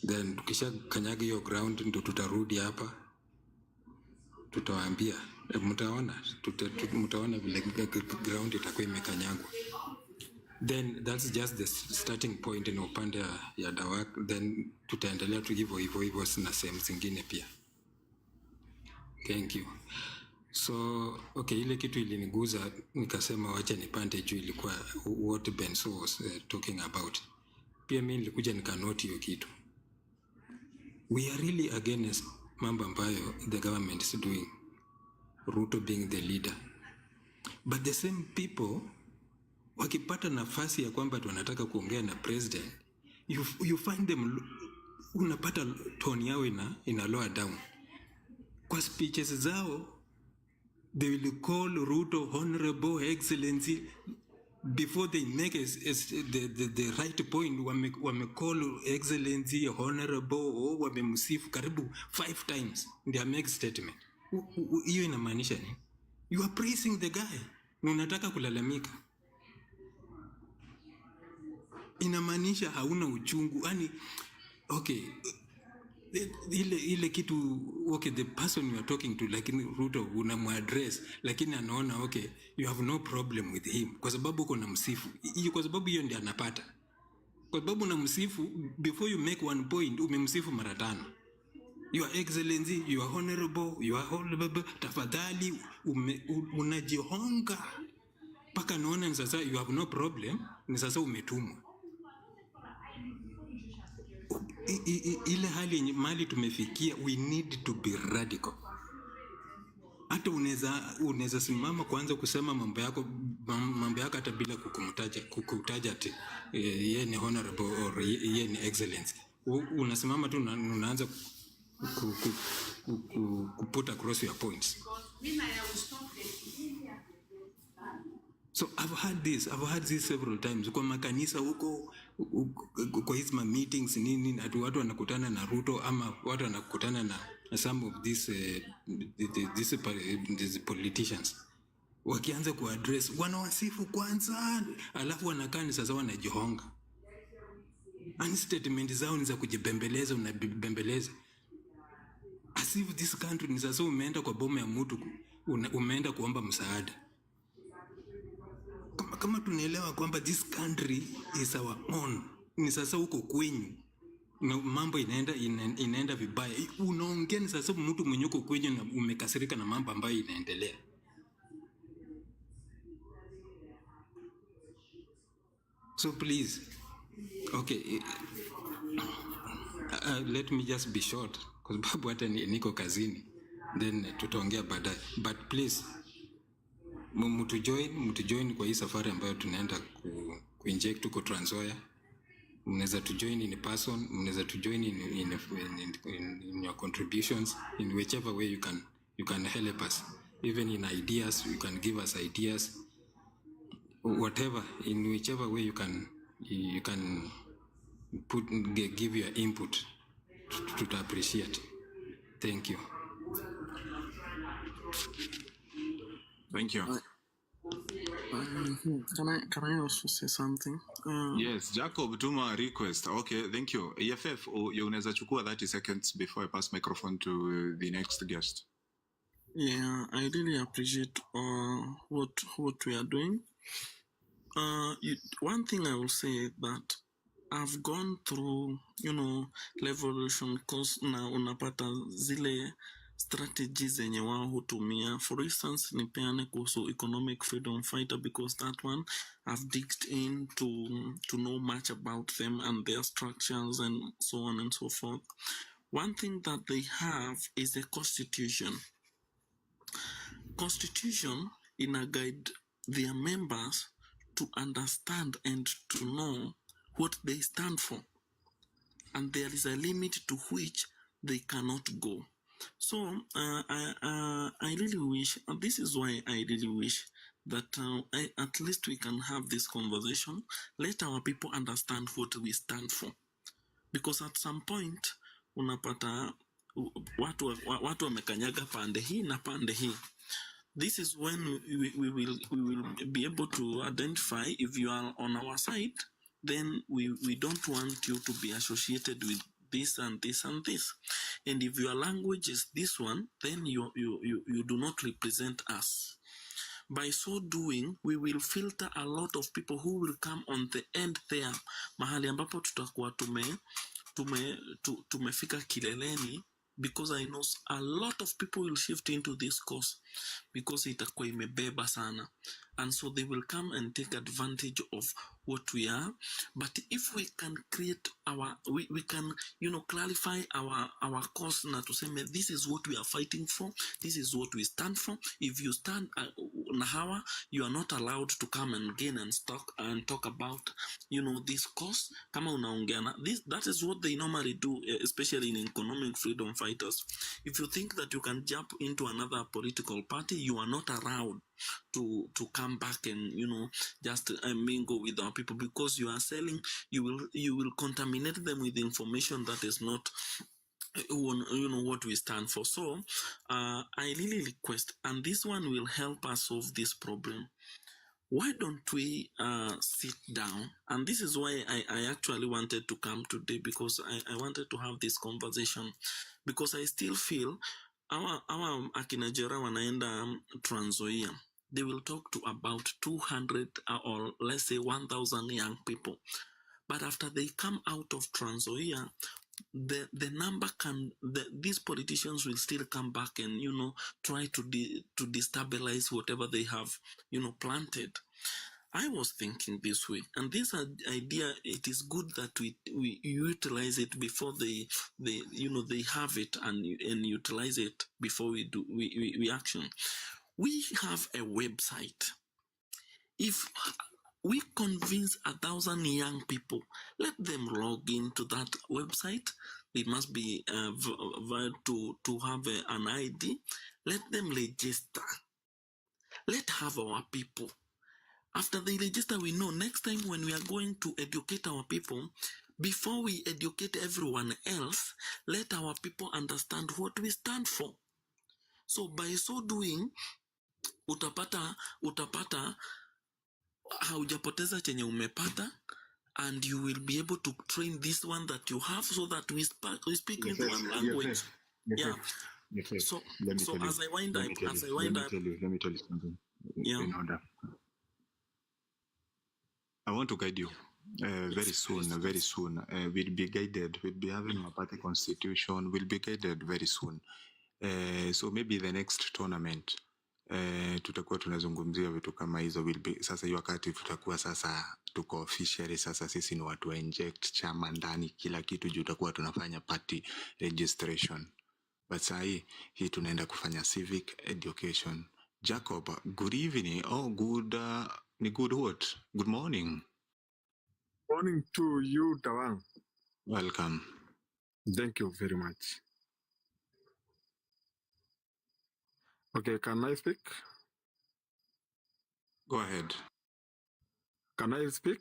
Then tukisha kanyaga hiyo ground ndo tutarudi hapa, tutawaambia mtaona vile ground itakuwa imekanyagwa. Then that's just the starting point in upande ya Dawak, then tutaendelea tu hivyo na sehemu zingine pia. Thank you. So okay, ile kitu iliniguza nikasema wacha nipande juu, ilikuwa what Benso was talking about. Pia mimi nilikuja nikanoti hiyo kitu. We are really against mambo ambayo the government is doing, Ruto being the leader. But the same people wakipata nafasi ya kwamba wanataka kuongea na president, you find them, unapata tone yao ina lower down. Kwa speeches zao they will call Ruto honorable excellency before they make the right point. Wame call excellency honorable, wamemsifu karibu 5 times in their make statement. Hiyo inamaanisha nini? You are praising the guy na unataka kulalamika. Inamaanisha hauna uchungu. Yani okay, ile kitu okay, the person you are talking to, lakini Ruto unamuaddress, lakini anaona okay, you have no problem with him kwa sababu uko na msifu. Kwa sababu hiyo ndiyo anapata. Kwa sababu unamsifu, before you make one point umemsifu mara 5. Your excellency, you are honorable, you are honorable, tafadhali unajihonga. Paka naona ni sasa you have no problem, ni sasa umetumwa. Ile hali mali tumefikia, we need to be radical. Hata unaweza simama kwanza kusema mambo yako hata bila kukutaja ati yeye ni honorable or yeye ni excellence. Unasimama tu unaanza put across your points. So I've had this several times. Kwa makanisa huko, kwa hizi meetings nini, watu wanakutana na Ruto ama watu wanakutana na some of these politicians. Wakianza kuaddress, wanawasifu kwanza, alafu wanakaa sasa wanajihonga. And statement zao ni za kujibembeleza, unabembeleza. As if this country ni sasa umeenda kwa boma ya mtu, umeenda kuomba msaada. Kama tunaelewa kwamba this country is our own, ni sasa uko kwenyu na mambo inaenda vibaya, unaongea ni sasa mtu mwenye uko kwenyu na umekasirika na mambo ambayo inaendelea. So please, okay, let me just be short kwa sababu hata niko kazini, then tutaongea baadaye. But please, mtu join kwa hii safari ambayo tunaenda kuinject tuko Trans Nzoia. Mnaweza to join in person, mnaweza to join in your contributions in whichever way you can help us, even in ideas. You can give us ideas, whatever, in whichever way you can give your input to appreciate. Thank you. Thank you. Can I also say something? Yes, Jacob, tuma request. Okay, thank you. EFF, unaweza chukua 30 seconds before I pass microphone to the next guest. Yeah, I really appreciate what we are doing. One thing I will say that I've gone through, revolution course na unapata zile strategies zenye wao hutumia. For instance, nipeane kuhusu economic freedom fighter, because that one I've digged in to know much about them and their structures and so on and so forth. One thing that they have is a constitution. Constitution in a guide their members to understand and to know what they stand for, and there is a limit to which they cannot go. So I really wish, and this is why I really wish that at least we can have this conversation. Let our people understand what we stand for, because at some point unapata watu wamekanyaga pande hii na pande hii. This is when we will be able to identify if you are on our side, then we don't want you to be associated with this and this and this. And if your language is this one, then you do not represent us. By so doing, we will filter a lot of people who will come on the end there, mahali ambapo tutakuwa tumefika kileleni, because I know a lot of people will shift into this course because itakuwa imebeba sana, and so they will come and take advantage of what we are. But if we can create we can clarify our course na tuseme this is what we are fighting for, this is what we stand for. If you stand Nahawa, you are not allowed to come and gain and talk about this course. Kama unaongeana that is what they normally do, especially in economic freedom fighters. If you think that you can jump into another political party, you are not allowed to come back and just mingle with our people, because you are selling, you will contaminate them with information that is not what we stand for. So I really request, and this one will help us solve this problem, why don't we sit down? And this is why I actually wanted to come today, because I wanted to have this conversation, because I still feel our akinajera wanaenda Trans Nzoia, they will talk to about 200 or let's say 1,000 young people. But after they come out of Trans Nzoia, the number these politicians will still come back and try to destabilize whatever they have planted. I was thinking this way, and this idea, it is good that we utilize it before they have it and utilize it before we action. We have a website. If we convince 1,000 young people, let them log into that website. They must be to have an ID. Let them register. Let have our people. After they register, we know next time when we are going to educate our people, before we educate everyone else, let our people understand what we stand for. So by so doing, utapata haujapoteza chenye umepata, and you will be able to train this one that you have, so that we speak in one language. So as I wind up, let me tell you something. In order, I want to guide you very soon. We'll be guided. We'll be having a party constitution. We'll be guided very soon. So maybe the next tournament tutakuwa tunazungumzia vitu kama hizo. Sasa hiyo wakati tutakuwa sasa tuko officially, sasa sisi ni watu wa inject chama ndani kila kitu, juu tutakuwa tunafanya party registration. But saa hii tunaenda kufanya civic education. Jacob, good evening. Oh, good what? Good morning. Morning to you, Tawang. Welcome. Thank you very much. Okay, can I speak? Go ahead. Can I speak?